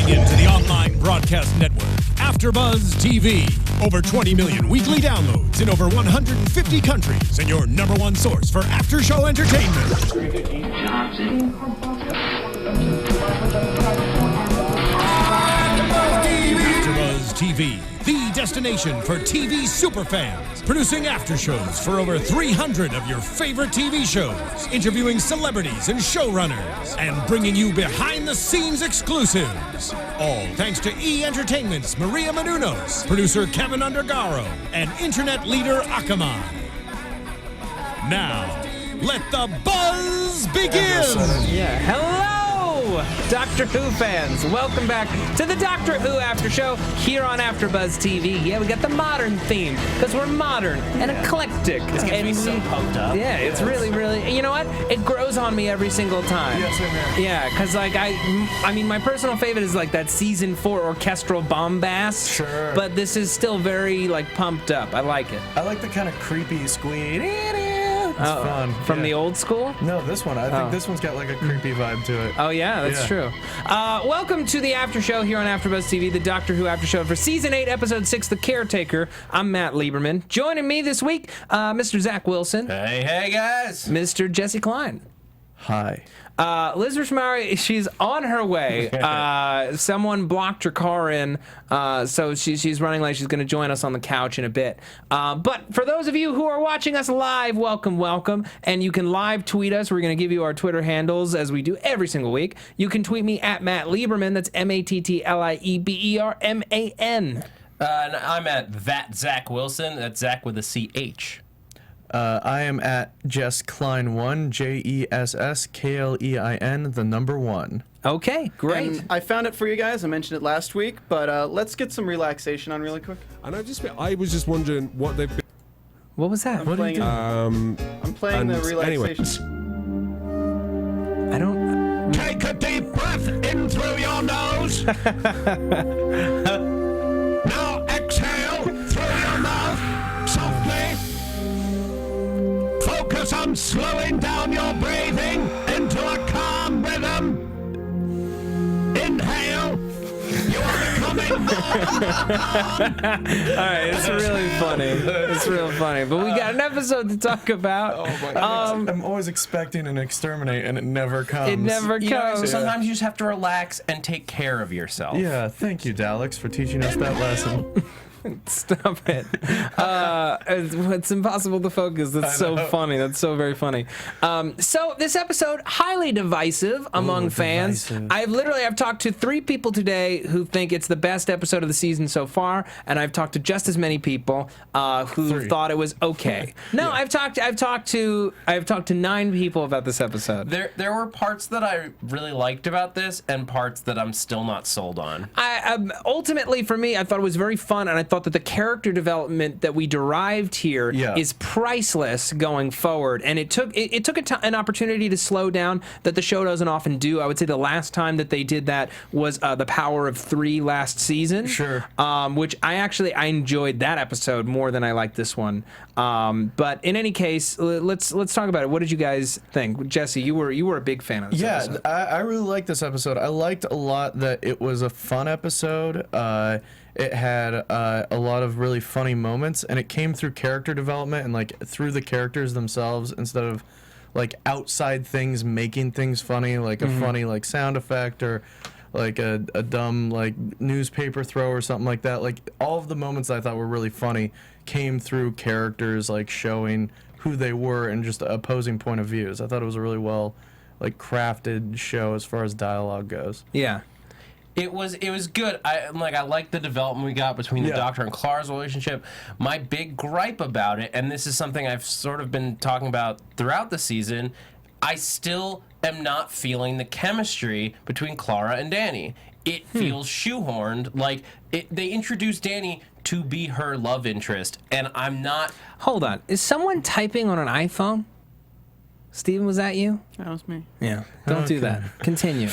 Tuning in to the online broadcast network, AFTERBUZZ TV. Over 20 million weekly downloads in over 150 countries, and your number one source for after-show entertainment. AFTERBUZZ TV, the destination for TV superfans, producing aftershows for over 300 of your favorite TV shows, interviewing celebrities and showrunners, and bringing you behind-the-scenes exclusives. All thanks to E! Entertainment's Maria Menounos, producer Kevin Undergaro, and internet leader Akamai. Now, let the buzz begin! Yeah, hello! Doctor Who fans, welcome back to the Doctor Who After Show here on AfterBuzz TV. Yeah, we got the modern theme because we're modern and eclectic. It's gonna be so pumped up. Yeah, it's really, you know what? It grows on me every single time. Yes, same here. Yeah, because like I mean, my personal favorite is like that season 4 orchestral bombast. Sure. But this is still very like pumped up. I like it. I like the kind of creepy squeak. It's fun. From the old school? No, this one. I think this one's got like a creepy vibe to it. Oh, yeah, that's true. Welcome to the After Show here on AfterBuzz TV, the Doctor Who After Show for Season 8, Episode 6, The Caretaker. I'm Matt Lieberman. Joining me this week, Mr. Zach Wilson. Hey, guys. Mr. Jessie Klein. Hi. Liz Rishmawry, she's on her way. Someone blocked her car in, so she's running late. She's going to join us on the couch in a bit. But for those of you who are watching us live, welcome. And you can live tweet us. We're going to give you our Twitter handles as we do every single week. You can tweet me at Matt Lieberman. That's MattLieberman. And I'm at that Zach Wilson. That's Zach with a CH. I am at Jess Klein 1, JessKlein, the number 1. Okay, great. And I found it for you guys. I mentioned it last week, but let's get some relaxation on really quick. And I was just wondering what they've been. What was that? I'm playing, I'm playing the relaxation. I don't. Take a deep breath in through your nose. Now exhale through your mouth softly. Focus on slowing down your breathing into a calm rhythm. Inhale. You are becoming more. All right, it's really funny. It's real funny. But we got an episode to talk about. Oh my God. I'm always expecting an exterminate, and it never comes. It never comes. Sometimes you just have to relax and take care of yourself. Yeah, thank you, Daleks, for teaching us that lesson. Stop it. It's impossible to focus. That's so funny. That's so very funny. So this episode, highly divisive among fans. I've talked to 3 people today who think it's the best episode of the season so far, and I've talked to just as many people who thought it was okay. No, I've talked to 9 people about this episode. There were parts that I really liked about this and parts that I'm still not sold on. Ultimately, for me, I thought it was very fun, and I thought that the character development that we derived here is priceless going forward. And it took an opportunity to slow down that the show doesn't often do. I would say the last time that they did that was The Power of 3 last season. Sure. Which I enjoyed that episode more than I liked this one. But in any case, let's talk about it. What did you guys think? Jesse, you were a big fan of this episode. Yeah, I really liked this episode. I liked a lot that it was a fun episode. It had a lot of really funny moments, and it came through character development and like through the characters themselves instead of like outside things making things funny, like a funny like sound effect or like a dumb like newspaper throw or something like that. Like all of the moments that I thought were really funny came through characters like showing who they were and just opposing point of views. I thought it was a really well like crafted show as far as dialogue goes. Yeah. It was good. I like the development we got between the Doctor and Clara's relationship. My big gripe about it, and this is something I've sort of been talking about throughout the season, I still am not feeling the chemistry between Clara and Danny. It feels shoehorned. Like they introduced Danny to be her love interest, and I'm not. Hold on. Is someone typing on an iPhone? Steven, was that you? That was me. Yeah. Don't do that. Continue.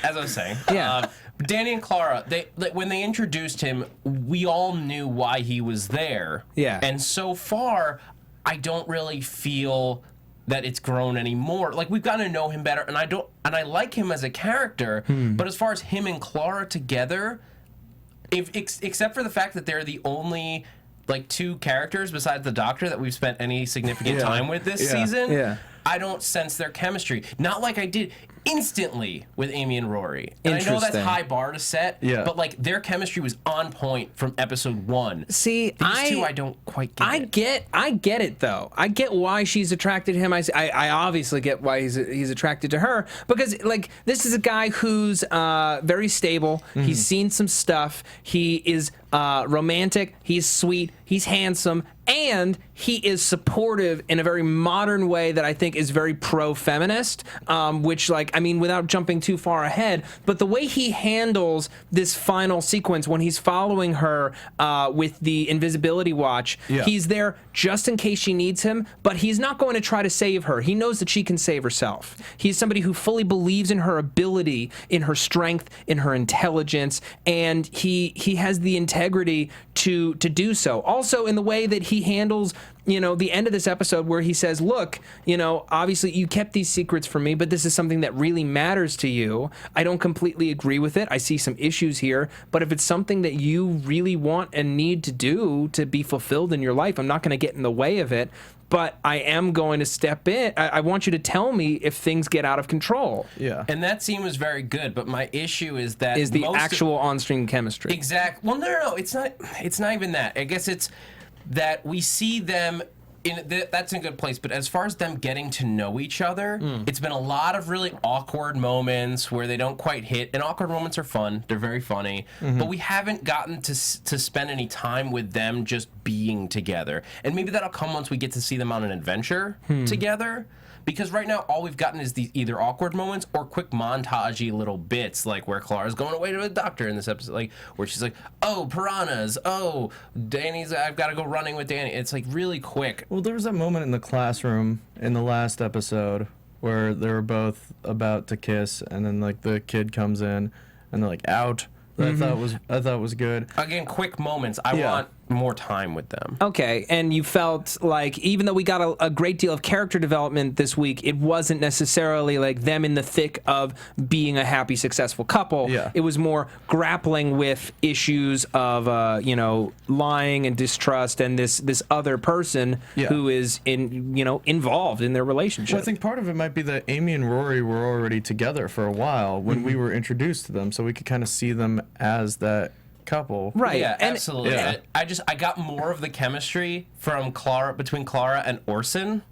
As I was saying, Yeah. Danny and Clara, when they introduced him, we all knew why he was there. Yeah. And so far, I don't really feel that it's grown anymore. Like, we've gotten to know him better, and I like him as a character. But as far as him and Clara together, except for the fact that they're the only like 2 characters besides the Doctor that we've spent any significant time with this season, I don't sense their chemistry. Not like I did instantly with Amy and Rory. And I know that's high bar to set, but like their chemistry was on point from episode 1. See, these 2 I don't quite get. I get it though. I get why she's attracted to him. I obviously get why he's attracted to her, because like this is a guy who's very stable. He's seen some stuff. He is romantic. He's sweet. He's handsome. And he is supportive in a very modern way that I think is very pro-feminist, which, like, I mean, without jumping too far ahead, but the way he handles this final sequence when he's following her with the invisibility watch, he's there just in case she needs him, but he's not going to try to save her. He knows that she can save herself. He's somebody who fully believes in her ability, in her strength, in her intelligence, and he has the integrity to do so. Also, in the way that he handles, you know, the end of this episode where he says, look, you know, obviously you kept these secrets from me, but this is something that really matters to you. I don't completely agree with it. I see some issues here, but if it's something that you really want and need to do to be fulfilled in your life, I'm not going to get in the way of it, but I am going to step in. I want you to tell me if things get out of control. Yeah. And that scene was very good, but my issue is that is the actual on-screen chemistry. Exact. Well, no, it's not even that. I guess it's that we see them that's in a good place, but as far as them getting to know each other, it's been a lot of really awkward moments where they don't quite hit, and awkward moments are fun. They're very funny, but we haven't gotten to spend any time with them just being together. And maybe that'll come once we get to see them on an adventure together. Because right now, all we've gotten is these either awkward moments or quick montagey little bits, like where Clara's going away to the doctor in this episode, like where she's like, "Oh, piranhas! Oh, I've got to go running with Danny." It's like really quick. Well, there was that moment in the classroom in the last episode where they were both about to kiss, and then like the kid comes in, and they're like, "Out." That I thought was good. Again, quick moments. I want more time with them. Okay, and you felt like even though we got a great deal of character development this week, it wasn't necessarily like them in the thick of being a happy, successful couple. Yeah. It was more grappling with issues of you know, lying and distrust and this other person who is involved in their relationship. Well, I think part of it might be that Amy and Rory were already together for a while when we were introduced to them, so we could kind of see them as that couple. Right. Yeah, and, absolutely. Yeah. I got more of the chemistry from between Clara and Orson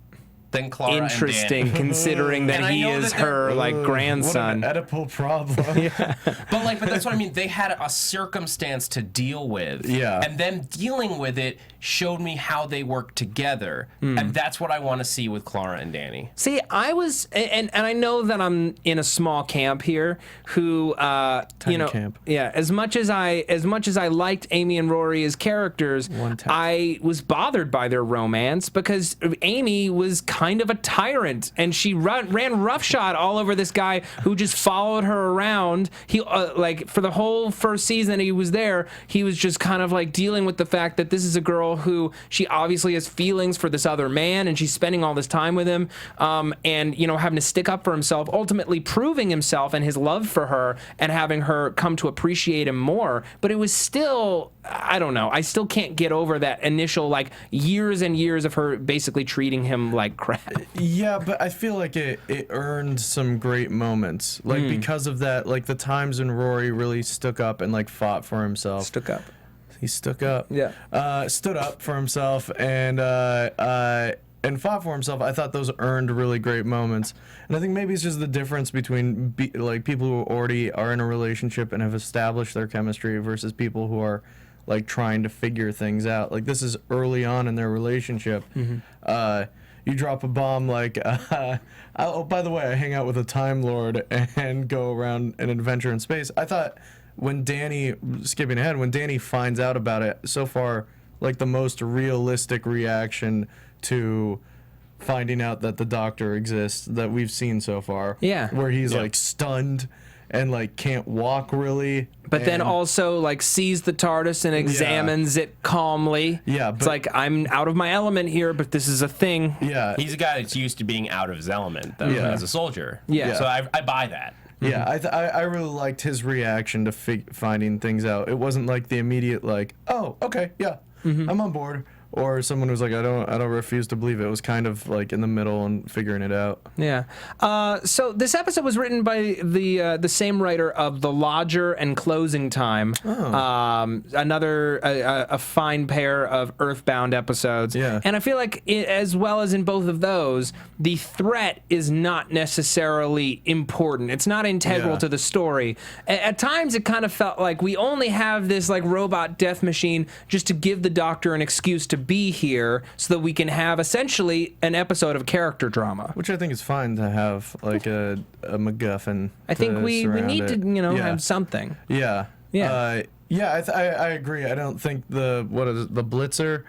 than Clara interesting, and Danny. considering that he is her like grandson. What an Oedipal problem. But that's what I mean. They had a circumstance to deal with. Yeah. And them dealing with it showed me how they work together. And that's what I want to see with Clara and Danny. See, I was, and I know that I'm in a small camp here. Who, camp. Yeah. As much as I liked Amy and Rory as characters, I was bothered by their romance because Amy was kind of a tyrant, and she ran roughshod all over this guy who just followed her around. He like for the whole first season he was there, he was just kind of like dealing with the fact that this is a girl who she obviously has feelings for this other man, and she's spending all this time with him, and having to stick up for himself, ultimately proving himself and his love for her, and having her come to appreciate him more. But it was still, I don't know, I still can't get over that initial like years and years of her basically treating him like crap. Yeah, but I feel like it earned some great moments, like because of that, like the times when Rory really stuck up and like fought for himself. He stuck up. Yeah. Stood up for himself and fought for himself. I thought those earned really great moments. And I think maybe it's just the difference between like people who already are in a relationship and have established their chemistry versus people who are like trying to figure things out. Like this is early on in their relationship. You drop a bomb like, oh, by the way, I hang out with a Time Lord and go around an adventure in space. I thought when Danny, skipping ahead, when Danny finds out about it, so far, like the most realistic reaction to finding out that the Doctor exists that we've seen so far. Yeah. Where he's like stunned and like can't walk really. But then also like sees the TARDIS and examines it calmly. Yeah, it's like, I'm out of my element here, but this is a thing. Yeah, He's a guy that's used to being out of his element, though, as a soldier. Yeah. So I buy that. Yeah, I really liked his reaction to finding things out. It wasn't like the immediate like, oh, okay, yeah, I'm on board, or someone was like, I don't refuse to believe it. It was kind of like in the middle and figuring it out. Yeah. So this episode was written by the same writer of The Lodger and Closing Time. Another a fine pair of Earthbound episodes. Yeah. And I feel like as well as in both of those, the threat is not necessarily important. It's not integral to the story. At times, it kind of felt like we only have this like robot death machine just to give the Doctor an excuse to be here, so that we can have essentially an episode of character drama. Which I think is fine to have like a MacGuffin. I think we need to have something. Yeah. Yeah. I agree. I don't think the Blitzer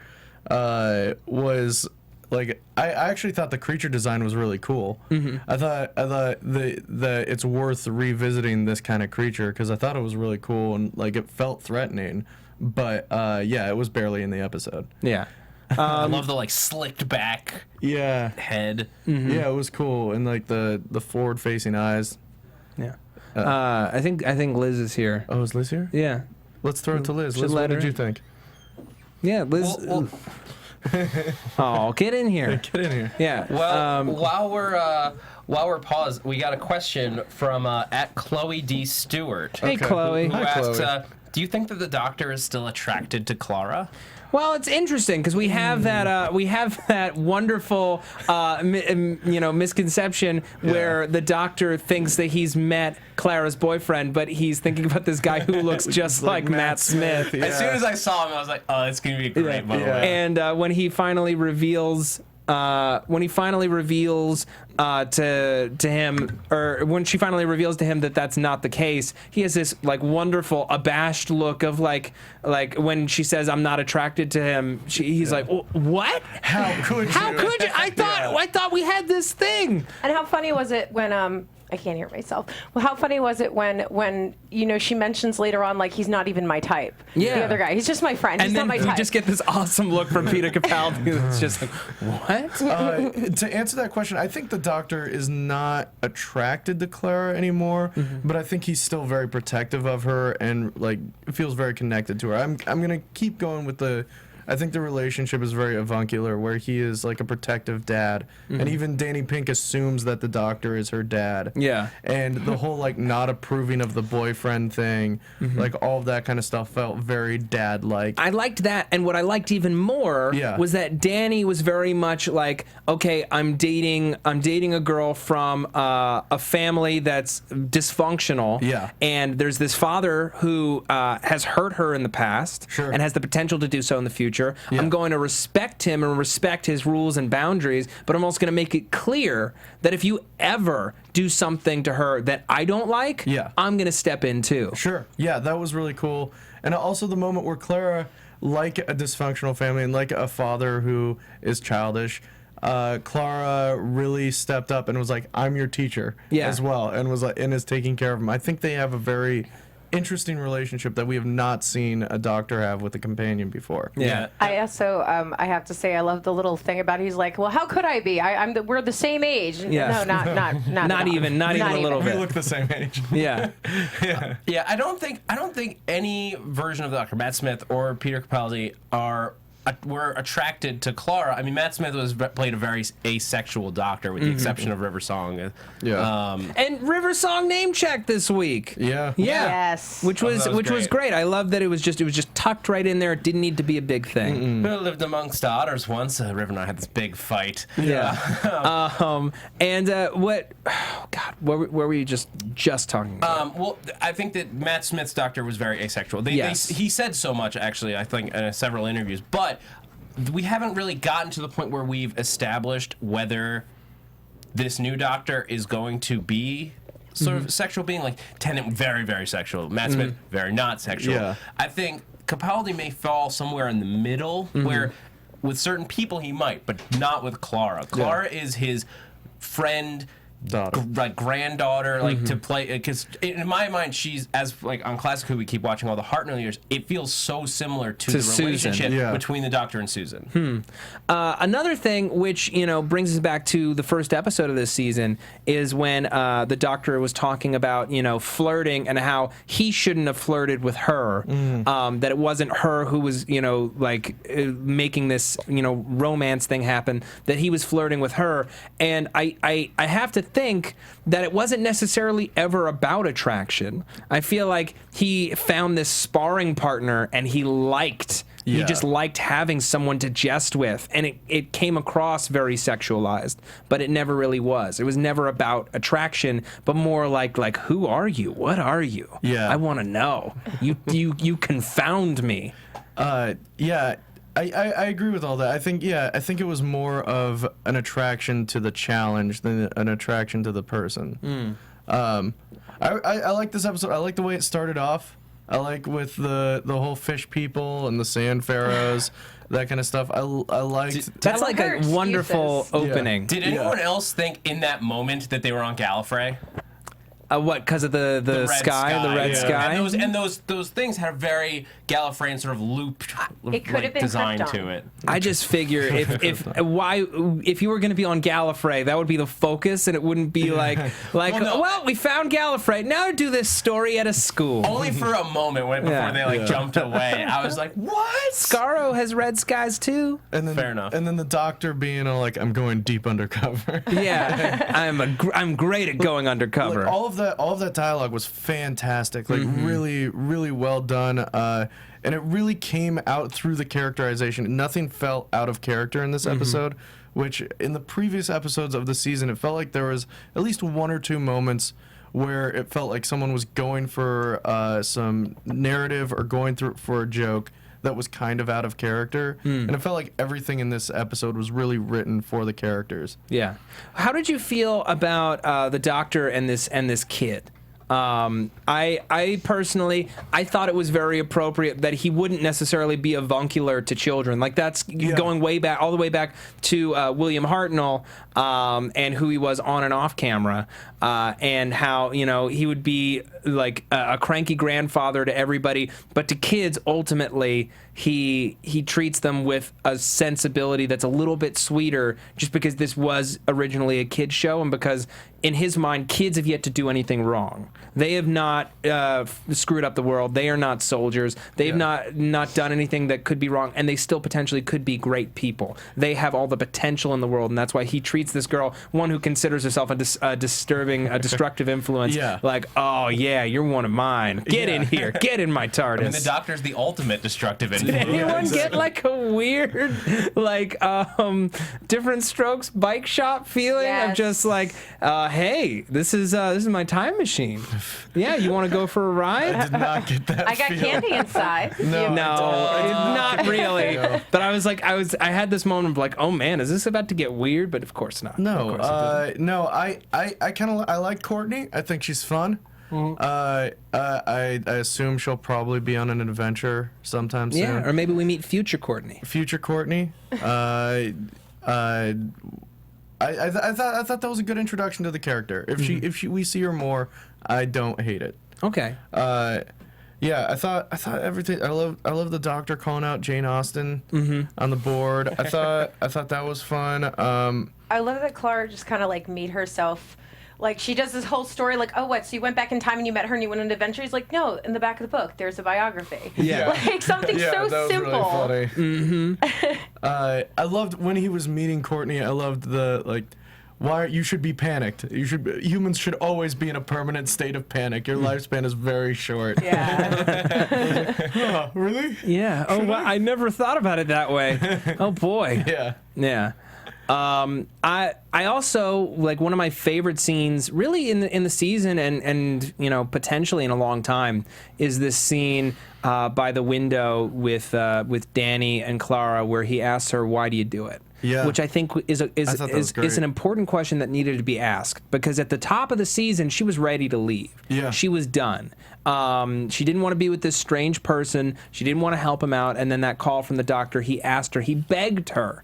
was like I actually thought the creature design was really cool. I thought that it's worth revisiting this kind of creature because I thought it was really cool and like it felt threatening. But it was barely in the episode. Yeah. I love the like slicked back head. Yeah, it was cool, and like the forward facing eyes. Yeah. I think Liz is here. Oh, is Liz here? Yeah. Let's throw it to Liz. Should Liz, let what her did you in. think? Yeah, Liz. Oh, get in here. Get in here. Yeah. Well, while we're paused, we got a question from at Chloe D. Stewart. Hey, Chloe. Who Hi, asked, Chloe. do you think that the Doctor is still attracted to Clara? Well, it's interesting because we have that wonderful misconception where the Doctor thinks that he's met Clara's boyfriend, but he's thinking about this guy who looks just like Matt Smith. Yeah. As soon as I saw him, I was like, "Oh, it's gonna be a great moment." Yeah. And when he finally reveals to him, or when she finally reveals to him that that's not the case, he has this like wonderful abashed look of like when she says I'm not attracted to him, he's like, what? How could you? I thought we had this thing. And how funny was it when I can't hear myself. Well, how funny was it when she mentions later on like he's not even my type. Yeah. The other guy, he's just my friend. He's And then not my we type. just get this awesome look from Peter Capaldi. It's just like, what? To answer that question, I think the Doctor is not attracted to Clara anymore, but I think he's still very protective of her and like feels very connected to her. I'm gonna keep going with I think the relationship is very avuncular, where he is like a protective dad, and even Danny Pink assumes that the Doctor is her dad. Yeah. And the whole like not approving of the boyfriend thing, like all of that kind of stuff felt very dad-like. I liked that, and what I liked even more was that Danny was very much like, okay, I'm dating a girl from a family that's dysfunctional. Yeah. And there's this father who has hurt her in the past and has the potential to do so in the future. I'm going to respect him and respect his rules and boundaries, but I'm also going to make it clear that if you ever do something to her that I don't like, I'm going to step in too. Sure. Yeah, that was really cool. And also the moment where Clara, like a dysfunctional family and like a father who is childish, Clara really stepped up and was like, I'm your teacher as well, and was like, and is taking care of him. I think they have a very interesting relationship that we have not seen a Doctor have with a companion before. Yeah. I also, I have to say, I love the little thing about he's like, well, how could I be? We're the same age. Yeah. No, not even a little We bit. look the same age. Yeah. Yeah, I don't think any version of Dr. Matt Smith or Peter Capaldi were attracted to Clara. I mean, Matt Smith played a very asexual Doctor, with the exception of River Song. Yeah. And River Song name check this week. Yeah. Yes. Which was great. I love that it was just tetucked right in there. It didn't need to be a big thing. We lived amongst otters once. River and I had this big fight. Yeah. And what? Oh God, what were you just talking about? Well, I think that Matt Smith's Doctor was very asexual. He said so much, actually, I think, in several interviews. But we haven't really gotten to the point where we've established whether this new Doctor is going to be sort of sexual being. Like, Tennant, very, very sexual. Matt Smith, very not sexual. Yeah. I think Capaldi may fall somewhere in the middle, where with certain people he might, but not with Clara. Clara is his friend, like granddaughter, like to play, because in my mind she's, as like on Classic Who we keep watching all the Hartnell years, it feels so similar to the Susan. relationship between the Doctor and Susan. Another thing which, you know, brings us back to the first episode of this season is when the Doctor was talking about, you know, flirting and how he shouldn't have flirted with her, that it wasn't her who was, you know, like making this, you know, romance thing happen, that he was flirting with her. And I have to think that it wasn't necessarily ever about attraction. I feel like he found this sparring partner and he just liked having someone to jest with, and it came across very sexualized, but it never really was. It was never about attraction, but more like who are you? What are you? Yeah. I want to know. You confound me. Yeah. I agree with all that. I think it was more of an attraction to the challenge than an attraction to the person. I like this episode. I like the way it started off. I like with the whole fish people and the sand pharaohs, that kind of stuff. I liked. That's like a wonderful opening. Did anyone else think in that moment that they were on Gallifrey? What? Because of the red sky, the red sky, and those things had a very Gallifreyan sort of looped It could have been design Krypton. to it. I just figure if you were going to be on Gallifrey, that would be the focus, and it wouldn't be like well, we found Gallifrey, now do this story at a school. Only for a moment before they jumped away. I was like, what? Scarrow has red skies too. And then, Fair enough. And then the Doctor being all like, "I'm going deep undercover." Yeah, I'm great at going undercover. Like, all of that dialogue was fantastic. Like really, really well done. And it really came out through the characterization. Nothing felt out of character in this episode, which in the previous episodes of the season, it felt like there was at least one or two moments where it felt like someone was going for some narrative or going through for a joke that was kind of out of character. And it felt like everything in this episode was really written for the characters. Yeah. How did you feel about the Doctor and this kid? I personally, I thought it was very appropriate that he wouldn't necessarily be avuncular to children. Like that's going way back, all the way back to William Hartnell and who he was on and off camera, and how, you know, he would be like a cranky grandfather to everybody, but to kids, ultimately, he treats them with a sensibility that's a little bit sweeter, just because this was originally a kid's show, and because in his mind, kids have yet to do anything wrong. They have not screwed up the world. They are not soldiers. They've not done anything that could be wrong, and they still potentially could be great people. They have all the potential in the world, and that's why he treats this girl, one who considers herself a destructive influence, like, oh yeah, you're one of mine. Get in here. Get in my TARDIS. I mean, the Doctor's the ultimate destructive influence. Did anyone get like a weird, like, Different Strokes bike shop feeling of just like, hey, this is my time machine. Yeah, you want to go for a ride? I did not get that. I got candy inside. No, not really. But I was like, I had this moment of like, oh man, is this about to get weird? But of course not. No, I like Courtney. I think she's fun. I assume she'll probably be on an adventure sometime soon. Yeah, or maybe we meet future Courtney. Future Courtney. I thought that was a good introduction to the character. If we see her more, I don't hate it. Okay. Yeah, I thought everything. I love the Doctor calling out Jane Austen on the board. I thought that was fun. I love that Clara just kind of like made herself. Like, she does this whole story, like, oh, what, so you went back in time and you met her and you went on an adventure? He's like, no, in the back of the book, there's a biography. Yeah. Like, something so that was simple. really funny. I loved when he was meeting Courtney, I loved the, like, you should be panicked. Humans should always be in a permanent state of panic. Your lifespan is very short. Yeah. Oh, really? Yeah. Oh, well, I never thought about it that way. Oh boy. Yeah. Yeah. I also, like, one of my favorite scenes really in the season and you know, potentially in a long time, is this scene by the window with Danny and Clara, where he asks her, why do you do it? Yeah. Which I think is an important question that needed to be asked, because at the top of the season she was ready to leave. Yeah. She was done. She didn't want to be with this strange person. She didn't want to help him out, and then that call from the Doctor, he asked her, he begged her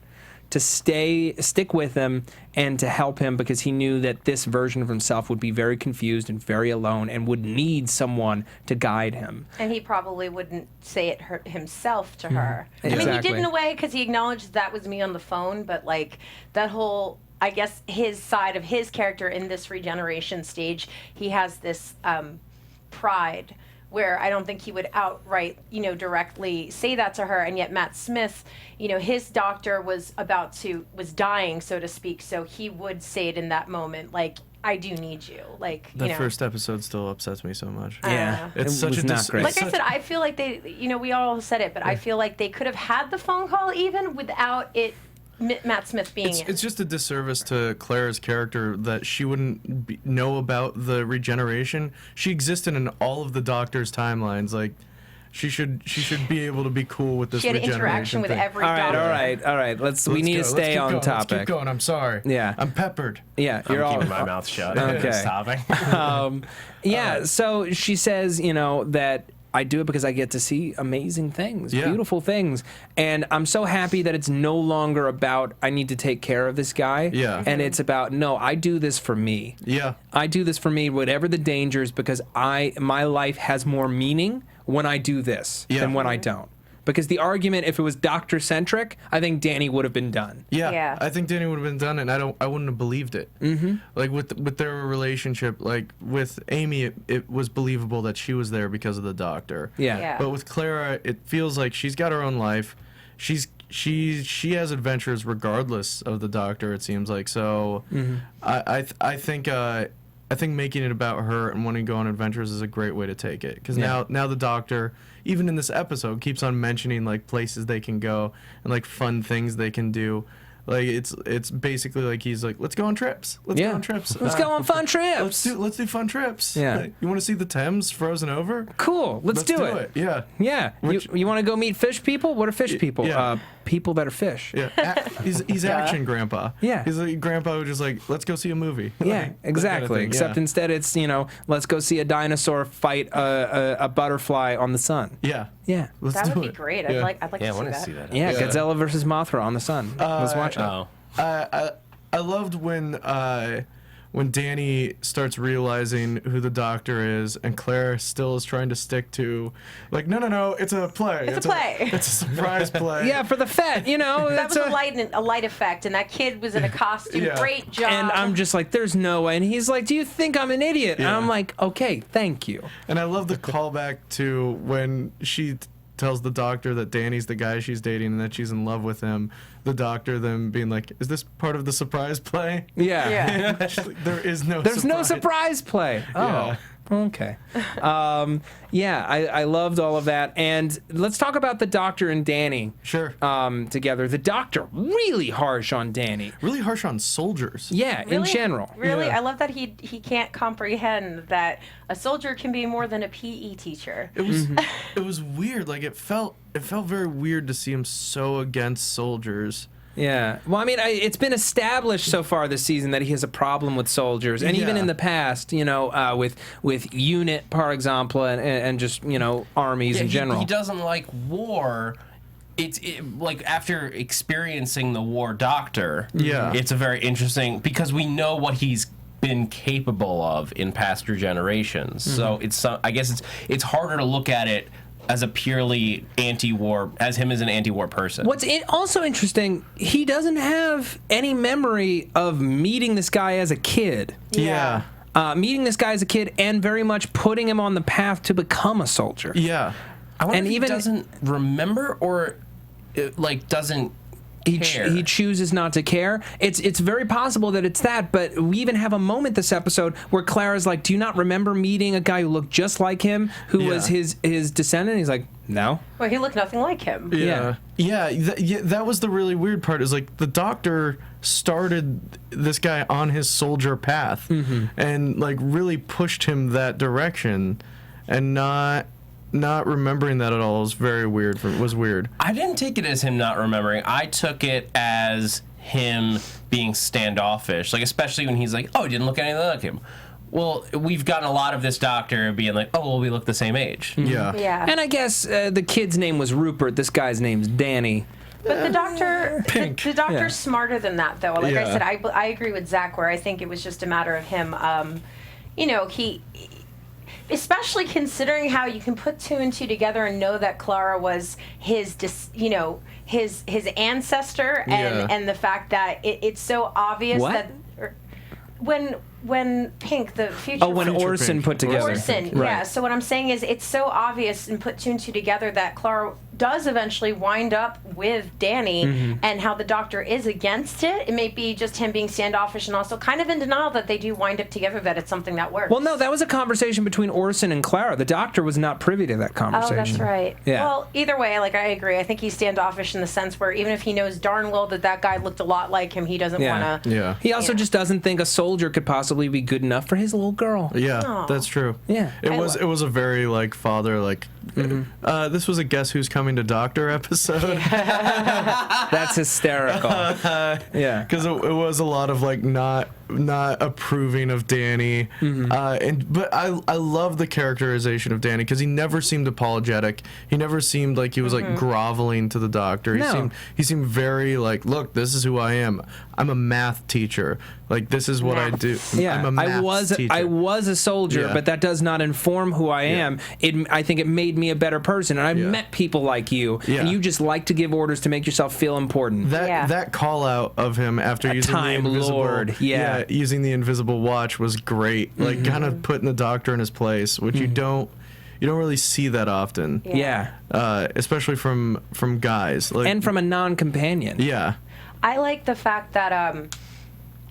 to stick with him and to help him because he knew that this version of himself would be very confused and very alone and would need someone to guide him. And he probably wouldn't say it himself to her. I mean, he Exactly. did in a way because he acknowledged that was me on the phone, but like that whole, I guess, his side of his character in this regeneration stage, he has this pride where I don't think he would outright, directly say that to her. And yet Matt Smith, his doctor was dying, so to speak. So he would say it in that moment, like, I do need you. Like, The first episode still upsets me so much. Yeah, It's it such was a not great. Like I said, I feel like they, we all said it, but I feel like they could have had the phone call even without it, Matt Smith being in. It's just a disservice to Clara's character that she wouldn't know about the regeneration. She existed in all of the Doctor's timelines. Like, she should be able to be cool with this She had an regeneration interaction with thing. every All right, doctor. all right. We need to stay on Let's topic. keep going. I'm sorry. Yeah. I'm peppered. Yeah, you're all Keeping my mouth shut. Okay. Stopping. Yeah, so she says, that I do it because I get to see amazing things, Yeah. beautiful things. And I'm so happy that it's no longer about, I need to take care of this guy. Yeah. And it's about, no, I do this for me. Yeah. I do this for me, whatever the dangers, because my life has more meaning when I do this Yeah. than when I don't. Because the argument, if it was doctor-centric, I think Danny would have been done. Yeah, Yeah. I think Danny would have been done, and I wouldn't have believed it. Mm-hmm. Like with their relationship, like with Amy, it was believable that she was there because of the Doctor. Yeah. Yeah. But with Clara, it feels like she's got her own life. She has adventures regardless of the Doctor. It seems like so. Mm-hmm. I think making it about her and wanting to go on adventures is a great way to take it. Because Yeah. now the Doctor, even in this episode, keeps on mentioning like places they can go and like fun things they can do. Like it's basically like he's like, let's go on trips. Let's go on trips. Let's go on fun trips. Let's do fun trips. Yeah. Like, you want to see the Thames frozen over? Cool. Let's do it. Yeah. Yeah. You want to go meet fish people? What are fish people? yeah. People that are fish. Yeah. He's action grandpa. Yeah. He's like grandpa who just like, let's go see a movie. Yeah, Like, that kind of exactly. thing, Except yeah. instead it's, let's go see a dinosaur fight a butterfly on the sun. Yeah. Yeah. Let's That do would be it. great. Yeah. I'd like Yeah, I to see want to that. see that. Yeah, Yeah. Godzilla versus Mothra on the sun. Let's watch it. Oh. I loved when Danny starts realizing who the Doctor is, and Claire still is trying to stick to, like, no, it's a play. It's a play. It's a surprise play. Yeah, for the Fett, That it's was a light effect, and that kid was in a costume. Yeah. Great job. And I'm just like, there's no way. And he's like, do you think I'm an idiot? And Yeah. I'm like, okay, thank you. And I love the callback to when she tells the Doctor that Danny's the guy she's dating and that she's in love with him. The Doctor then being like, is this part of the surprise play? Yeah. Yeah. She's like, there is no There's no surprise play. Oh. Yeah. Okay. Yeah, I loved all of that. And let's talk about the Doctor and Danny. Sure. Together. The Doctor, really harsh on Danny. Really harsh on soldiers. Yeah, in general. Really, Yeah. I love that he can't comprehend that a soldier can be more than a PE teacher. It was it was weird. Like it felt very weird to see him so against soldiers. Yeah. Well, I mean, it's been established so far this season that he has a problem with soldiers, and even Yeah. in the past, with UNIT, for example, and just armies in general. He doesn't like war. It's like after experiencing the War Doctor. Yeah. It's a very interesting because we know what he's been capable of in past generations. So I guess it's harder to look at it as a purely anti-war, as him as an anti-war person. What's also interesting, he doesn't have any memory of meeting this guy as a kid. Yeah. Meeting this guy as a kid and very much putting him on the path to become a soldier. Yeah. I wonder and if even- he doesn't remember or doesn't care. He chooses not to care. It's very possible that it's that, but we even have a moment this episode where Clara's like, do you not remember meeting a guy who looked just like him, who was his descendant? He's like, no. Well, he looked nothing like him. Yeah. That was the really weird part, is like the Doctor started this guy on his soldier path and like really pushed him that direction, and not remembering that at all was very weird. Was weird. I didn't take it as him not remembering. I took it as him being standoffish, like especially when he's like, "Oh, he didn't look anything like him." Well, we've gotten a lot of this Doctor being like, "Oh, well, we look the same age." Yeah. Yeah. And I guess the kid's name was Rupert. This guy's name's Danny. But the doctor, the doctor's Yeah. smarter than that, though. Like I Yeah. said, I agree with Zach, where I think it was just a matter of him. He, especially considering how you can put 2 and 2 together and know that Clara was his ancestor, and the fact that it's so obvious What? that when Pink, the future. Oh, when Orson Pink. put together. Orson, Right. yeah. So what I'm saying is, it's so obvious and put 2 and 2 together that Clara does eventually wind up with Danny, and how the doctor is against it. It may be just him being standoffish and also kind of in denial that they do wind up together, that it's something that works. Well, no, that was a conversation between Orson and Clara. The doctor was not privy to that Oh, conversation. that's right. Yeah. Well, either way, like, I agree. I think he's standoffish in the sense where even if he knows darn well that guy looked a lot like him, he doesn't Yeah. want to. Yeah. He also just doesn't think a soldier could possibly be good enough for his little girl. Yeah, Aw. that's true. Yeah. It was a very like father like. This was a Guess Who's Coming to Doctor episode. That's hysterical. Yeah. Because it was a lot of like not approving of Danny, but I love the characterization of Danny because he never seemed apologetic. He never seemed like he was like groveling to the doctor. No. He seemed very like, look, this is who I am. I'm a math teacher. Like this is what I do. Yeah, I'm a math teacher. I was a soldier, Yeah. but that does not inform who I am. I think it made me a better person, and I've met people like you, Yeah. and you just like to give orders to make yourself feel important. That call out of him after using Time the invisible, Lord, yeah. using the invisible watch was great. Like kind of putting the doctor in his place, which you don't really see that often. Yeah. Especially from guys. Like, And from a non-companion. yeah. I like the fact that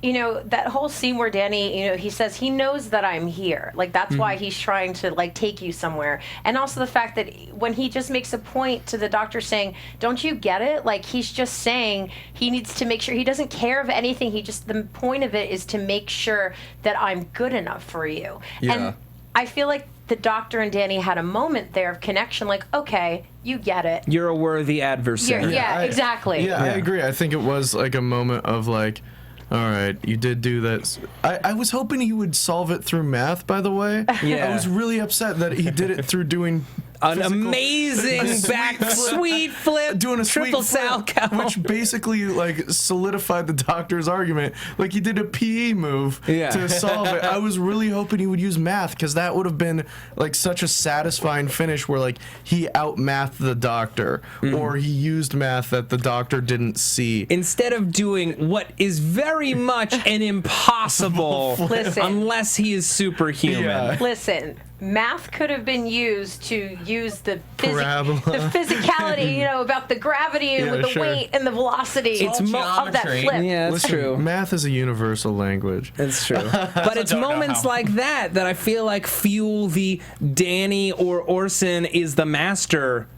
that whole scene where Danny, he says he knows that I'm here. Like, that's why he's trying to, like, take you somewhere. And also the fact that when he just makes a point to the doctor saying, don't you get it? Like, he's just saying he needs to make sure, he doesn't care of anything. The point of it is to make sure that I'm good enough for you. Yeah. And I feel like the doctor and Danny had a moment there of connection, like, okay, you get it. You're a worthy adversary. Yeah, exactly. Yeah, I agree. I think it was like a moment of like, all right, you did do that. I was hoping he would solve it through math, by the way. Yeah. I was really upset that he did it through doing An amazing sweet flip, doing a triple sweet flip, salchow. which basically like solidified the doctor's argument. Like he did a PE move to solve it. I was really hoping he would use math because that would have been like such a satisfying finish where like he outmathed the doctor or he used math that the doctor didn't see. Instead of doing what is very much an impossible, Listen. unless he is superhuman. Yeah. Listen, math could have been used to use the Parabola. the physicality, about the gravity and Yeah, with the sure. weight and the velocity It's of mo- that geometry. flip. Yeah, that's Listen, true. Math is a universal language. It's true. But it's don't know moments how. like that that I feel like fuel the Danny or Orson is the master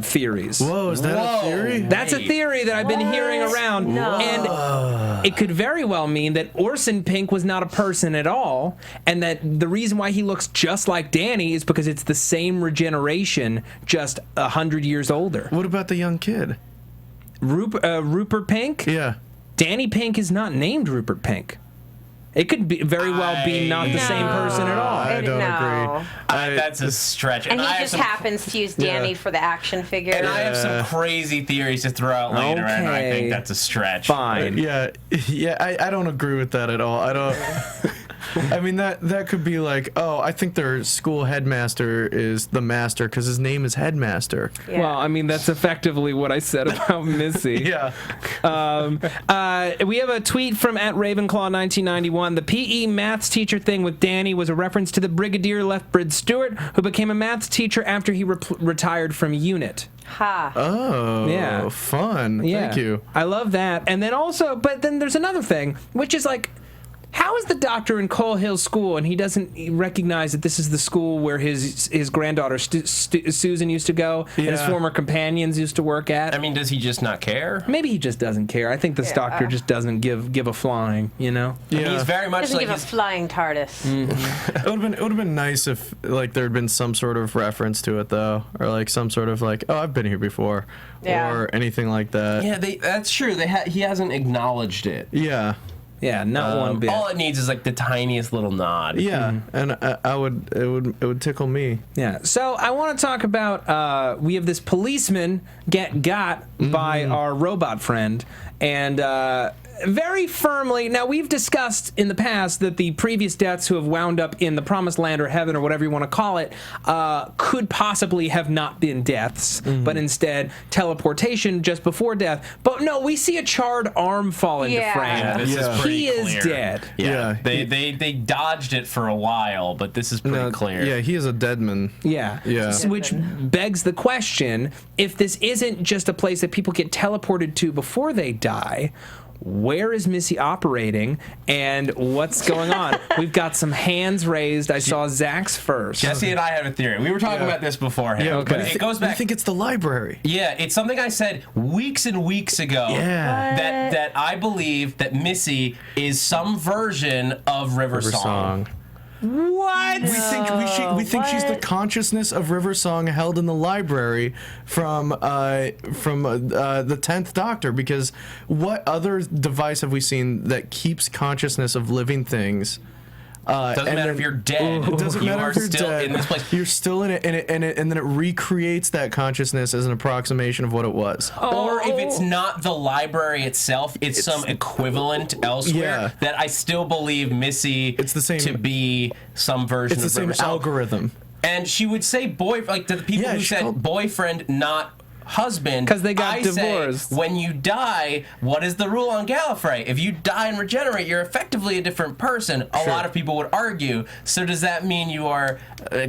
theories. Whoa, is that a theory? That's a theory that I've been hearing around. No. And it could very well mean that Orson Pink was not a person at all, and that the reason why he looks just like Danny is because it's the same regeneration, just 100 years older. What about the young kid? Rupert Pink? Yeah. Danny Pink is not named Rupert Pink. It could be very well be not the same person at all. I don't No. agree. That's a stretch. And I he have just some- happens to use Danny for the action figure. And I have some crazy theories to throw out later, and I Okay. think that's a stretch. Fine. Yeah, I don't agree with that at all. I don't. I mean that could be like, oh, I think their school headmaster is the master because his name is Headmaster. Yeah. Well, I mean, that's effectively what I said about Missy. Yeah. We have a tweet from @Ravenclaw1991. The PE maths teacher thing with Danny was a reference to the Brigadier Lethbridge Stewart, who became a maths teacher after he retired from UNIT. Ha. Oh. Yeah. Fun. Yeah. Thank you. I love that. And then also, but then there's another thing, which is like, how is the doctor in Coal Hill School and he doesn't recognize that this is the school where his granddaughter Susan used to go and his Yeah. former companions used to work at? I mean, does he just not care? Maybe he just doesn't care. I think this doctor just doesn't give a flying, He's very much Doesn't like give a his flying TARDIS. It would have been nice if like there had been some sort of reference to it though, or like some sort of like, oh, I've been here before, Yeah. or anything like that. Yeah, that's true. He hasn't acknowledged it. Yeah. Yeah, not one bit. All it needs is like the tiniest little nod. Yeah, and it would tickle me. Yeah. So I want to talk about we have this policeman get got by our robot friend, and very firmly. Now, we've discussed in the past that the previous deaths who have wound up in the promised land or heaven or whatever you want to call it could possibly have not been deaths, but instead teleportation just before death. But no, we see a charred arm fall into frame. Yeah, this is pretty He is clear. dead. Yeah, they dodged it for a while, but this is pretty clear. Yeah, he is a dead man. Yeah. Yeah. Which begs the question, if this isn't just a place that people get teleported to before they die, where is Missy operating and what's going on? We've got some hands raised. I saw Zach's first. Jesse and I have a theory. We were talking about this beforehand. Yeah, okay. But it goes back. I think it's the library. Yeah, it's something I said weeks and weeks ago. Yeah. That I believe that Missy is some version of River Song. What? We think she's the consciousness of River Song held in the library from the 10th Doctor, because what other device have we seen that keeps consciousness of living things? Doesn't matter if you're dead. It doesn't you matter are if you're still dead. in this place. You're still in it, and then it recreates that consciousness as an approximation of what it was. Or if it's not the library itself, it's some equivalent elsewhere Yeah. that I still believe Missy It's the same- to be some version It's the of same River Song. algorithm. And she would say like to the people Yeah, who she said called- boyfriend, not husband. 'Cause they got I divorced. Say, when you die, what is the rule on Gallifrey? If you die and regenerate, you're effectively a different person. A lot of people would argue. So does that mean you are,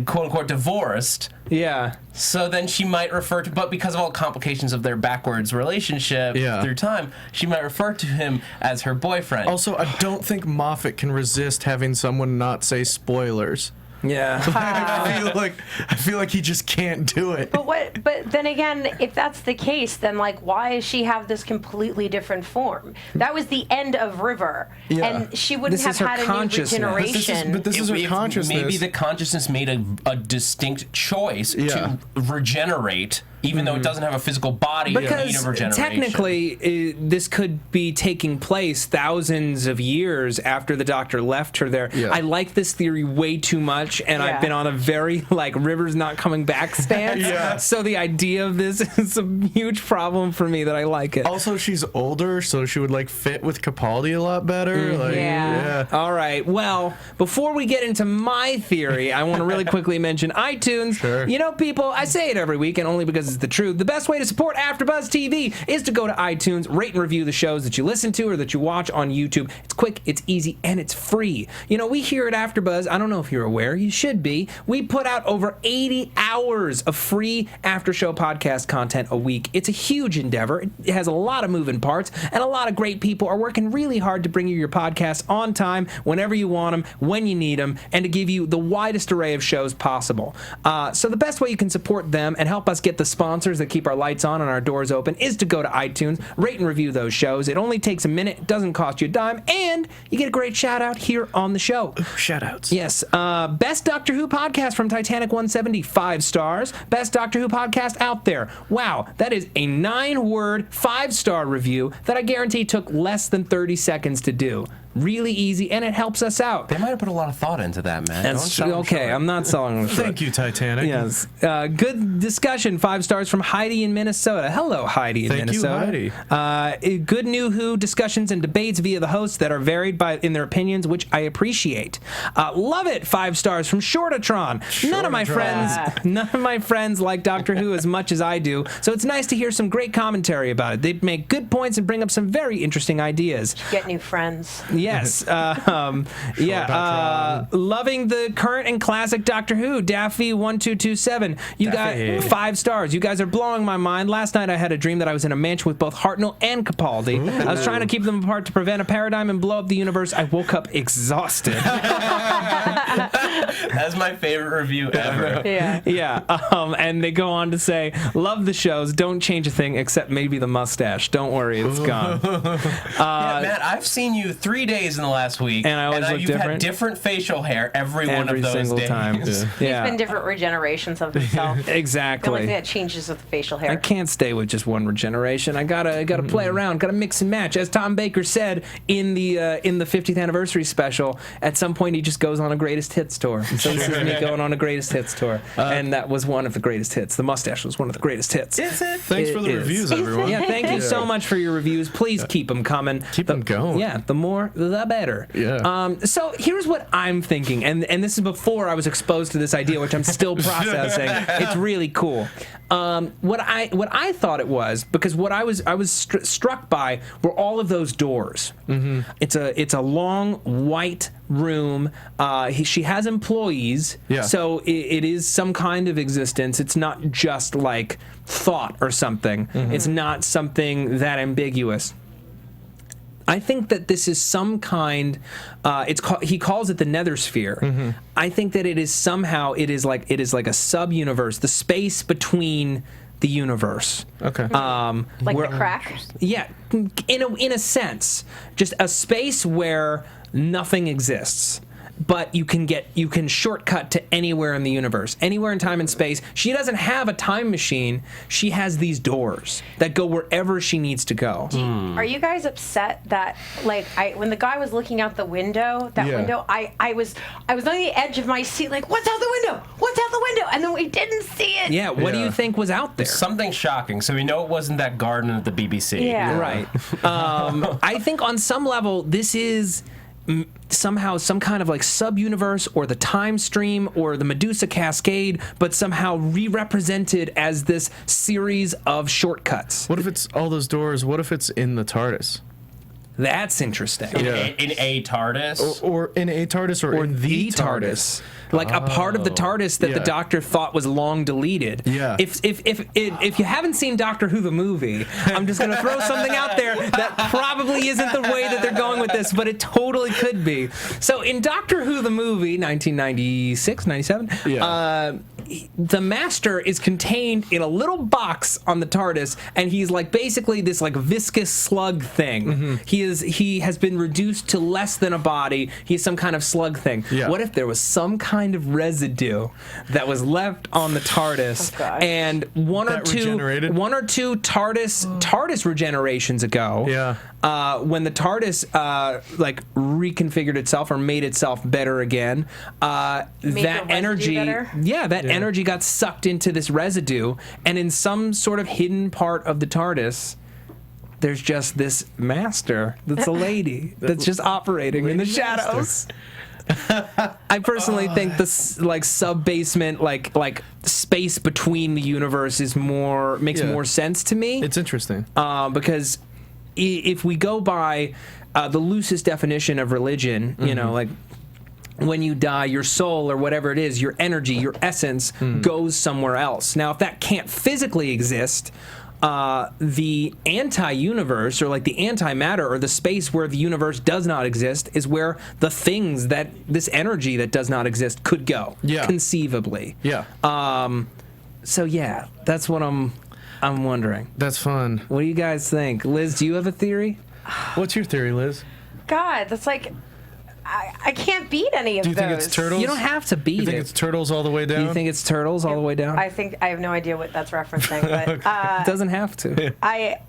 quote unquote, divorced? Yeah. So then she might refer to, but because of all the complications of their backwards relationship through time, she might refer to him as her boyfriend. Also, I don't think Moffat can resist having someone not say spoilers. Yeah. I feel like he just can't do it. But then again, if that's the case, then like why does she have this completely different form? That was the end of River, and she wouldn't This is have her had any consciousness. regeneration. But this is her consciousness. Maybe the consciousness made a distinct choice to regenerate, even though it doesn't have a physical body to need Because a regeneration. technically, this could be taking place thousands of years after the Doctor left her there. Yeah. I like this theory way too much, and I've been on a very, River's not coming back stance. So the idea of this is a huge problem for me that I like it. Also, she's older, so she would fit with Capaldi a lot better. All right. Well, before we get into my theory, I want to really quickly mention iTunes. Sure. You know, people, I say it every week, and only because it's the truth. The best way to support AfterBuzz TV is to go to iTunes, rate and review the shows that you listen to or that you watch on YouTube. It's quick, it's easy, and it's free. You know, we here at AfterBuzz, I don't know if you're aware, you should be, we put out over 80 hours of free after-show podcast content a week. It's a huge endeavor. It has a lot of moving parts, and a lot of great people are working really hard to bring you your podcasts on time, whenever you want them, when you need them, and to give you the widest array of shows possible. So the best way you can support them and help us get the sponsors that keep our lights on and our doors open is to go to iTunes, rate and review those shows. It only takes a minute, it doesn't cost you a dime, and you get a great shout out here on the show. Shout outs. Yes. Best Doctor Who podcast from Titanic 170, 5 stars. Best Doctor Who podcast out there. Wow, that is a 9-word, 5-star review that I guarantee took less than 30 seconds to do. Really easy, and it helps us out. They might have put a lot of thought into that, man. That's true. Okay, I'm not selling them short. Thank you, Titanic. Yes. Good discussion. 5 stars from Heidi in Minnesota. Hello, Heidi in Thank you, Minnesota. Heidi. Good new Who discussions and debates via the hosts that are varied in their opinions, which I appreciate. Love it. 5 stars from Shortatron. None of my friends like Doctor Who as much as I do, so it's nice to hear some great commentary about it. They make good points and bring up some very interesting ideas. Get new friends. Yes. Loving the current and classic Doctor Who. Daffy1227. You got 5 stars. You guys are blowing my mind. Last night I had a dream that I was in a mansion with both Hartnell and Capaldi. I was trying to keep them apart to prevent a paradigm and blow up the universe. I woke up exhausted. That's my favorite review ever. Yeah. And they go on to say, love the shows. Don't change a thing except maybe the mustache. Don't worry, it's gone. Matt, I've seen you 3 days in the last week, And I always look you've different? had different facial hair every one Every of those single days. time. Yeah. Been different regenerations of himself. The only Exactly. thing that changes with the facial hair. I can't stay with just one regeneration. I gotta play around. Gotta mix and match. As Tom Baker said in the 50th anniversary special, at some point he just goes on a greatest hits tour. So this is me going on a greatest hits tour, and that was one of the greatest hits. The mustache was one of the greatest hits. Is it? Thanks for the reviews, everyone. Yeah, thank you so much for your reviews. Please keep them coming. Keep them going. Yeah, the more, the better. Yeah. So here's what I'm thinking, and this is before I was exposed to this idea, which I'm still processing. It's really cool. What I thought it was, because what I was struck by were all of those doors. Mm-hmm. It's a long white room. She has employees, so it is some kind of existence. It's not just like thought or something. Mm-hmm. It's not something that ambiguous. I think that this is some kind. He calls it the nether sphere. Mm-hmm. I think that it is somehow. It is like a sub-universe, the space between the universe. Okay. Like the crack? Yeah, in a sense, just a space where nothing exists. But you can shortcut to anywhere in the universe, anywhere in time and space. She doesn't have a time machine. She has these doors that go wherever she needs to go. Are you guys upset that, like, when the guy was looking out the window, I was on the edge of my seat, like, what's out the window? What's out the window? And then we didn't see it. Yeah, what do you think was out there? Something shocking. So we know it wasn't that garden at the BBC. Yeah. Right. I think on some level, this is somehow some kind of like sub-universe or the time stream or the Medusa Cascade, but somehow re-represented as this series of shortcuts. What if it's all those doors? What if it's in the TARDIS? That's interesting. In a TARDIS? Or in a TARDIS or in the TARDIS. Like a part of the TARDIS that the Doctor thought was long deleted. Yeah. If you haven't seen Doctor Who the movie, I'm just gonna throw something out there that probably isn't the way that they're going with this, but it totally could be. So in Doctor Who the movie, 1996, 97, the Master is contained in a little box on the TARDIS, and he's like basically this like viscous slug thing. Mm-hmm. He has been reduced to less than a body. He's some kind of slug thing. Yeah. What if there was some kind of residue that was left on the TARDIS, and one or two TARDIS regenerations ago, when the TARDIS like reconfigured itself or made itself better again, that energy, energy got sucked into this residue, and in some sort of hidden part of the TARDIS, there's just this master that's a lady that's just operating in the shadows. I personally think this like sub-basement like space between the universe is makes more sense to me. It's interesting. Because if we go by the loosest definition of religion, you know, like when you die, your soul or whatever it is, your energy, your essence goes somewhere else. Now, if that can't physically exist, the anti-universe or like the antimatter or the space where the universe does not exist is where the things that this energy that does not exist could go, conceivably. So yeah, that's what I'm wondering. That's fun. What do you guys think? Liz, do you have a theory? What's your theory, Liz? God, that's like I can't beat any of those. Do you think it's turtles? You don't have to beat it. You think it's turtles all the way down? You think it's turtles all the way down? I think I have no idea what that's referencing, but it doesn't have to. I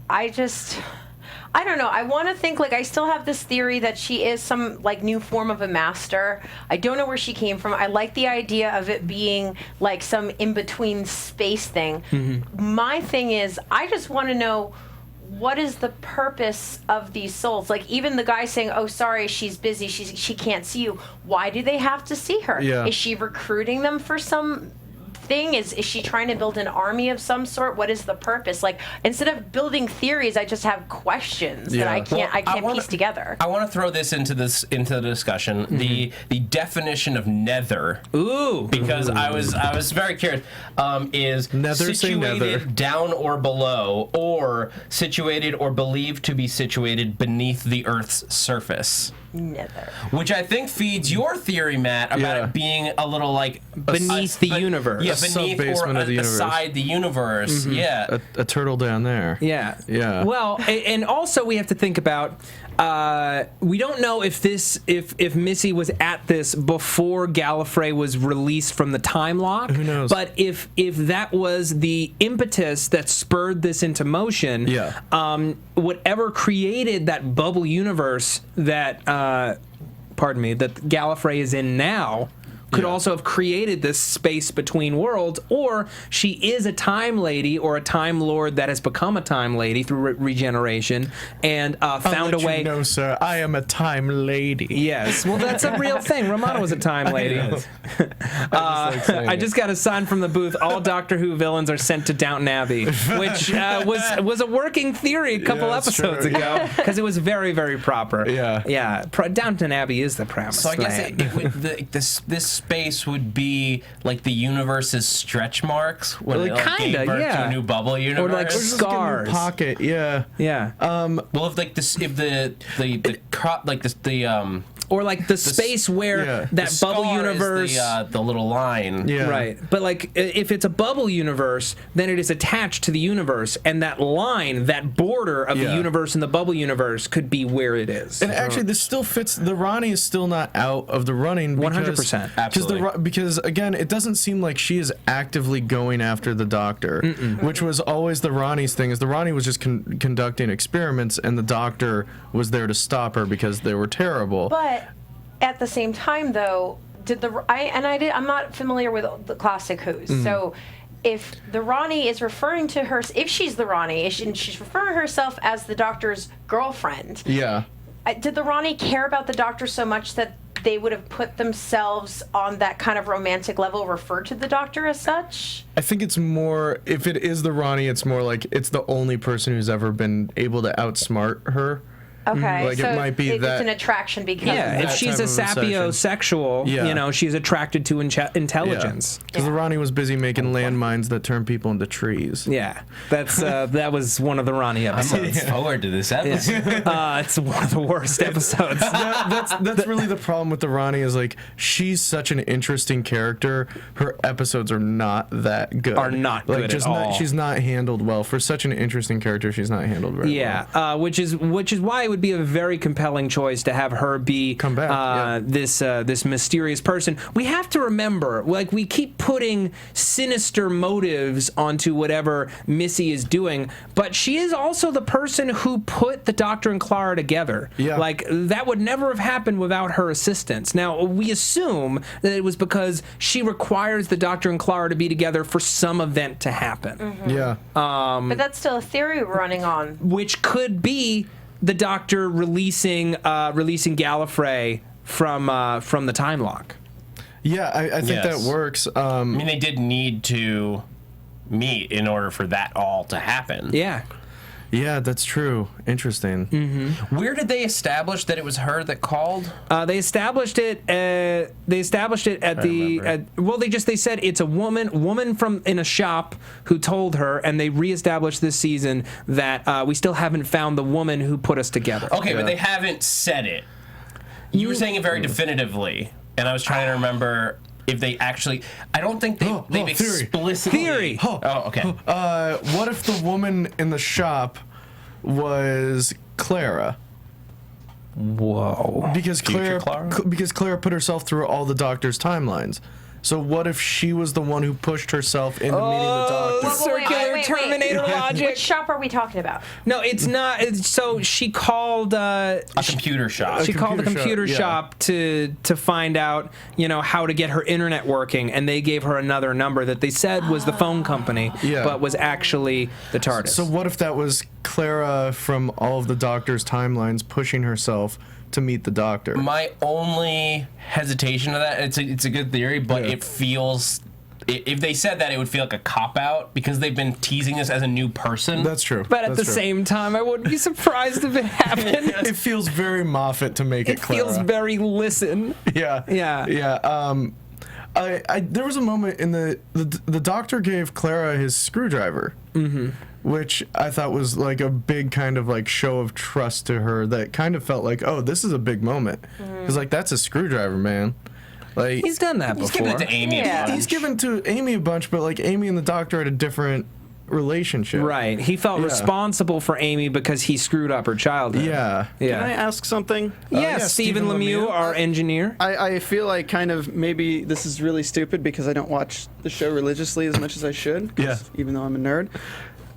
don't know. I want to think like I still have this theory that she is some like new form of a master. I don't know where she came from. I like the idea of it being like some in-between space thing. Mm-hmm. My thing is I just want to know what is the purpose of these souls? Like even the guy saying, "Oh, sorry, she's busy. She can't see you." Why do they have to see her? Yeah. Is she recruiting them for some thing? Is she trying to build an army of some sort? What is the purpose? Like instead of building theories, I just have questions that I can't piece together. I want to throw this into the discussion. Mm-hmm. The definition of nether. Ooh. Because I was very curious. Is nether situated down or below, or situated or believed to be situated beneath the Earth's surface? Nether. Which I think feeds your theory, Matt, about it being a little like beneath the universe. Yeah, sub-basement of the universe. Aside the universe. Yeah. A turtle down there. Yeah. Yeah. Well, and also we have to think about. We don't know if Missy was at this before Gallifrey was released from the time lock. Who knows? But if that was the impetus that spurred this into motion, whatever created that bubble universe that that Gallifrey is in now could also have created this space between worlds, or she is a time lady or a time lord that has become a time lady through regeneration and found a way. No, sir, I am a time lady. Yes, well, that's a real thing. Romana was a time lady. I just got a sign from the booth. All Doctor Who villains are sent to Downton Abbey, which was a working theory a couple episodes ago because it was very, very proper. Yeah. Downton Abbey is the promised So I guess land. this space would be like the universe's stretch marks when it kinda, gave birth to a new bubble universe. Or like scars. Pocket, yeah. Well, if like this, if or like the space where that the bubble scar universe, is the little line. right? But like if it's a bubble universe, then it is attached to the universe, and that line, that border of the universe and the bubble universe, could be where it is. And actually, this still fits. The Ronnie is still not out of the running. 100%, absolutely. Because again, it doesn't seem like she is actively going after the Doctor, which was always the Ronnie's thing. Is the Ronnie was just conducting experiments, and the Doctor was there to stop her because they were terrible. But at the same time, though, I'm not familiar with the classic Who's, so if the Ronnie is referring to her, if she's the Ronnie, and she's referring to herself as the Doctor's girlfriend, did the Ronnie care about the Doctor so much that they would have put themselves on that kind of romantic level, referred to the Doctor as such? I think it's more, if it is the Ronnie, it's more like it's the only person who's ever been able to outsmart her. Okay, like so it might be it's that an attraction because if she's a sapiosexual, she's attracted to intelligence. Because the Ronnie was busy making landmines that turn people into trees. Yeah, that's that was one of the Ronnie episodes. I'm forward to this episode. It's one of the worst episodes. That's really the problem with the Ronnie is like she's such an interesting character. Her episodes are not that good. Good at all. She's not handled well for such an interesting character. She's not handled very well. Which is why it would be a very compelling choice to have her be come back. This mysterious person. We have to remember, like, we keep putting sinister motives onto whatever Missy is doing, but she is also the person who put the Doctor and Clara together. Like, that would never have happened without her assistance. Now, we assume that it was because she requires the Doctor and Clara to be together for some event to happen. But that's still a theory we're running on. Which could be the Doctor releasing Gallifrey from the time lock. Yeah, I think that works. I mean, they did need to meet in order for that all to happen. Yeah, that's true. Interesting. Where did they establish that it was her that called? They established it. They said it's a woman from in a shop who told her, and they reestablished this season that we still haven't found the woman who put us together. Okay, but they haven't said it. You were saying it very definitively, and I was trying to remember if they actually. I don't think they've explicitly. Theory. Okay. What if the woman in the shop was Clara? Whoa. Because Clara put herself through all the Doctor's timelines. So what if she was the one who pushed herself into meeting the Doctor? Circular Terminator logic. Which shop are we talking about? No, it's not. So she called a computer shop. She called the computer shop to find out, how to get her internet working, and they gave her another number that they said was the phone company, but was actually the TARDIS. So what if that was Clara from all of the Doctor's timelines pushing herself to meet the Doctor? My only hesitation of that, it's a good theory, but it feels, if they said that, it would feel like a cop-out because they've been teasing this as a new person. That's true. But at the same time, I wouldn't be surprised if it happened. It feels very Moffat to make it Clara. It feels very Listen. Yeah. There was a moment in the Doctor gave Clara his screwdriver. Which I thought was like a big kind of like show of trust to her that kind of felt like, oh, this is a big moment. Because like, that's a screwdriver, man. Like He's done that He's before. giving it to Amy. Yeah. a bunch. he's given to Amy a bunch, but like Amy and the Doctor had a different relationship. Right. He felt Yeah. responsible for Amy because he screwed up her childhood. Yeah. Yeah. Can I ask something? Yeah, Stephen Lemieux, our engineer. I feel like kind of maybe this is really stupid because I don't watch the show religiously as much as I should. 'Cause Yeah. Even though I'm a nerd.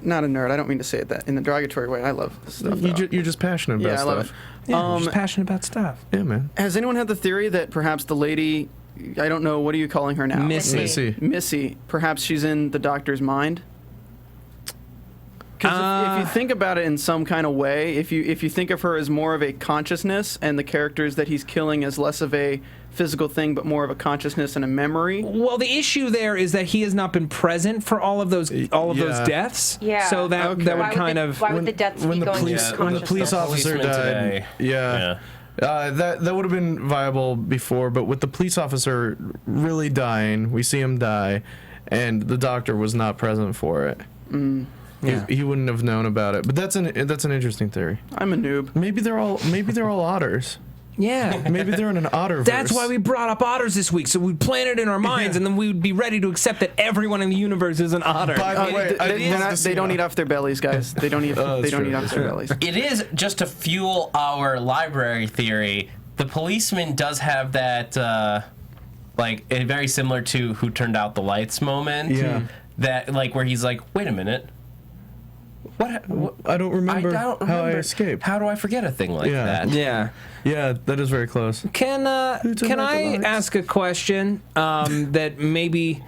Not a nerd. I don't mean to say it that in a derogatory way. I love this stuff. though. You're just passionate about Yeah, I stuff. love it. Yeah, just passionate about stuff. Yeah, man. Has anyone had the theory that perhaps the lady, I don't know, what are you calling her now? Missy. Missy. Perhaps she's in the Doctor's mind? Because if you think about it in some kind of way, if you think of her as more of a consciousness and the characters that he's killing as less of a physical thing but more of a consciousness and a memory. Well, the issue there is that he has not been present for all of those Yeah. deaths. Yeah. So that Okay. that would Why would kind the, of why would the deaths when be the going police to when the police consciousness? officer Policeman died. today. Yeah. That would have been viable before, but with the police officer really dying, we see him die, and the Doctor was not present for it. Yeah. He wouldn't have known about it. But that's an interesting theory. I'm a noob. Maybe they're all otters. yeah. Maybe they're in an otter. That's why we brought up otters this week, so we'd plan it in our minds, and then we would be ready to accept that everyone in the universe is an otter. By the way, They don't eat off their bellies, guys. They don't eat. Oh, they don't true, eat off that's their true. bellies. It is just to fuel our library theory. The policeman does have that, very similar to Who Turned Out the Lights moment. Yeah. That, where he's like, wait a minute. What I don't remember how I escaped. How do I forget a thing like Yeah. that? Yeah. Yeah, that is very close. Can turned out I the lights? ask a question that maybe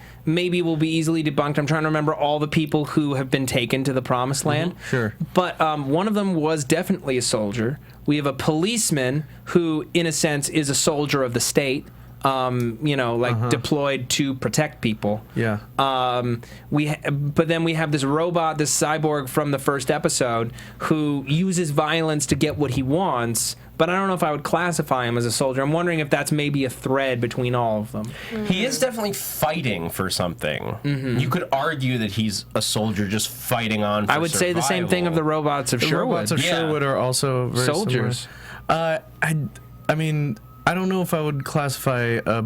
will be easily debunked? I'm trying to remember all the people who have been taken to the promised land. Sure. But one of them was definitely a soldier. We have a policeman who, in a sense, is a soldier of the state. Deployed to protect people. Yeah. But then we have this robot, this cyborg from the first episode, who uses violence to get what he wants. But I don't know if I would classify him as a soldier. I'm wondering if that's maybe a thread between all of them. He is definitely fighting for something. You could argue that he's a soldier just fighting on for I would say the same thing of the robots of The Sherwood. robots of Yeah. Sherwood are also very Soldiers. similar. I mean, I don't know if I would classify a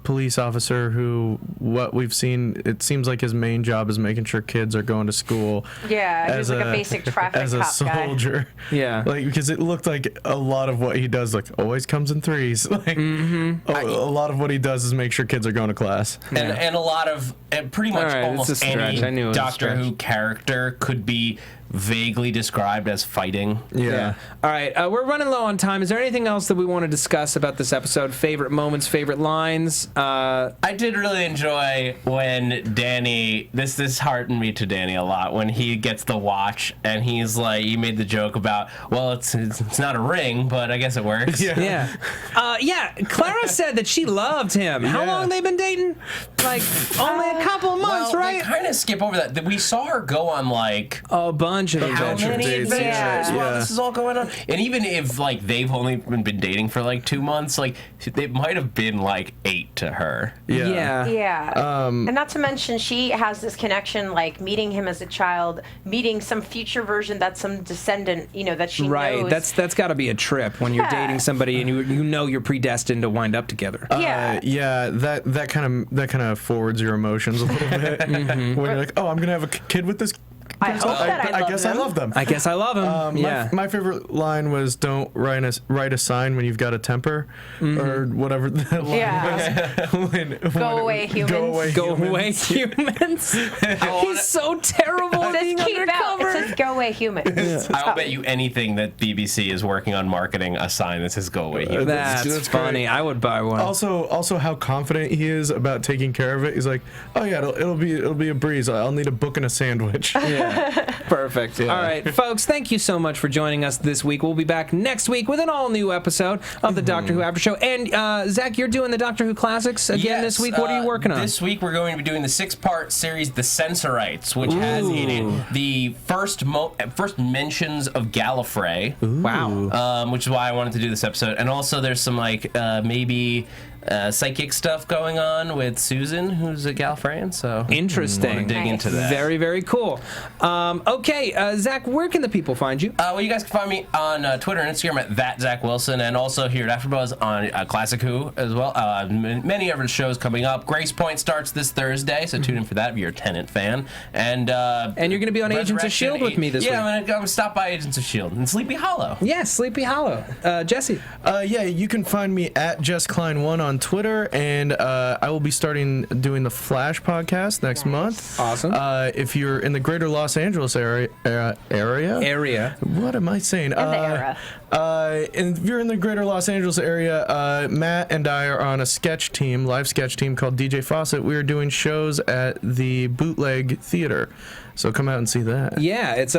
police officer who, what we've seen, it seems like his main job is making sure kids are going to school. Yeah, he was like a basic traffic as a cop guy. soldier. Yeah. Because it looked like a lot of what he does always comes in threes. A lot of what he does is make sure kids are going to class. And a lot of, and pretty much All right, it's a almost stretch. I knew it any was a Doctor stretch. Who character could be vaguely described as fighting. Yeah. All right, we're running low on time. Is there anything else that we want to discuss about this episode? Favorite moments, favorite lines? I did really enjoy when Danny, this heartened me to Danny a lot, when he gets the watch and he's like, he made the joke about, well, it's not a ring, but I guess it works. Yeah. Clara said that she loved him. How long they been dating? Like, only a couple of months, Well, right? they kind of skip over that. We saw her go on A bunch of how adventures. many dates, adventures yeah. while Yeah. this is all going on? And even if they've only been dating for 2 months, it might have been 8 to her. Yeah. Yeah. And not to mention, she has this connection, meeting him as a child, meeting some future version that's some descendant, that she Right. knows. That's got to be a trip when you're Yeah. dating somebody and you know you're predestined to wind up together. Yeah. That kind of forwards your emotions a little bit. When you're like, oh, I'm gonna have a kid with this. I hope that I love guess them. I love them. I guess I love him. My favorite line was, "Don't write a sign when you've got a temper," or whatever. The line Yeah. was. Go away, humans. Go away, humans. He's so terrible at It says being keep out. It undercover. says go away, humans. I'll bet you anything that BBC is working on marketing a sign that says "Go away." humans." That's That's funny. great. I would buy one. Also, how confident he is about taking care of it. He's like, "Oh yeah, it'll be a breeze. I'll need a book and a sandwich." Perfect. All right, folks, thank you so much for joining us this week. We'll be back next week with an all-new episode of the Doctor Who After Show. And, Zach, you're doing the Doctor Who Classics again this week. What are you working on? This week we're going to be doing the 6-part series, The Sensorites, which has in it the first mentions of Gallifrey. Wow. Which is why I wanted to do this episode. And also there's some maybe psychic stuff going on with Susan, who's a Gallifreyan. So interesting. Want to dig into that. Very, very cool. Okay, Zach, where can the people find you? Well, you guys can find me on Twitter and Instagram at @ZachWilson, and also here at AfterBuzz on Classic Who as well. Many other shows coming up. Grace Point starts this Thursday, so tune in for that if you're a Tennant fan. And you're going to be on Agents of S.H.I.E.L.D. with me this week. Yeah, I'm going to stop by Agents of S.H.I.E.L.D. and Sleepy Hollow. Yeah, Sleepy Hollow. Jesse? Yeah, you can find me at Jessie Klein 1 on Twitter, and I will be starting doing the Flash podcast next month. Awesome. If you're in the greater Los Angeles area. What am I saying? era. And if you're in the greater Los Angeles area, Matt and I are on a sketch team, live sketch team called DJ Fawcett. We are doing shows at the Bootleg Theater. So come out and see that. Yeah, it's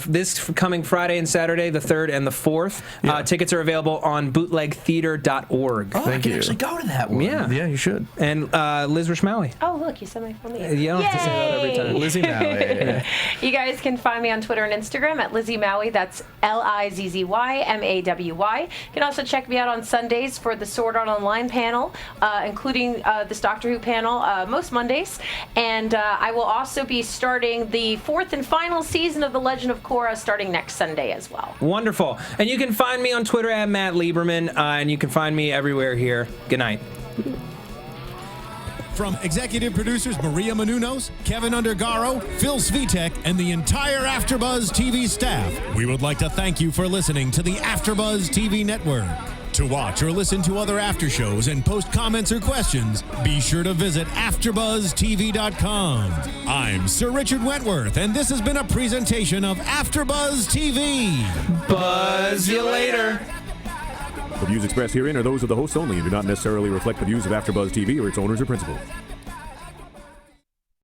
this coming Friday and Saturday, the 3rd and the 4th. Yeah. Tickets are available on bootlegtheater.org. Oh, Thank I can you. actually go to that one. Yeah. Yeah, you should. And Liz Rishmawry. Oh, look, you said my full name. You don't have to say that every time. Lizzie Malley. You guys can find me on Twitter and Instagram at Lizzie Maui. That's LIZZYMAWY. You can also check me out on Sundays for the Sword Art Online panel, including this Doctor Who panel most Mondays. And I will also be starting the 4th and final season of The Legend of Korra starting next Sunday as well. Wonderful. And you can find me on Twitter at Matt Lieberman, and you can find me everywhere here. Good night. From executive producers Maria Menounos, Kevin Undergaro, Phil Svitek, and the entire AfterBuzz TV staff, we would like to thank you for listening to the AfterBuzz TV network. To watch or listen to other after shows and post comments or questions, be sure to visit AfterBuzzTV.com. I'm Sir Richard Wentworth, and this has been a presentation of AfterBuzz TV. Buzz you later. The views expressed herein are those of the hosts only and do not necessarily reflect the views of AfterBuzz TV or its owners or principals.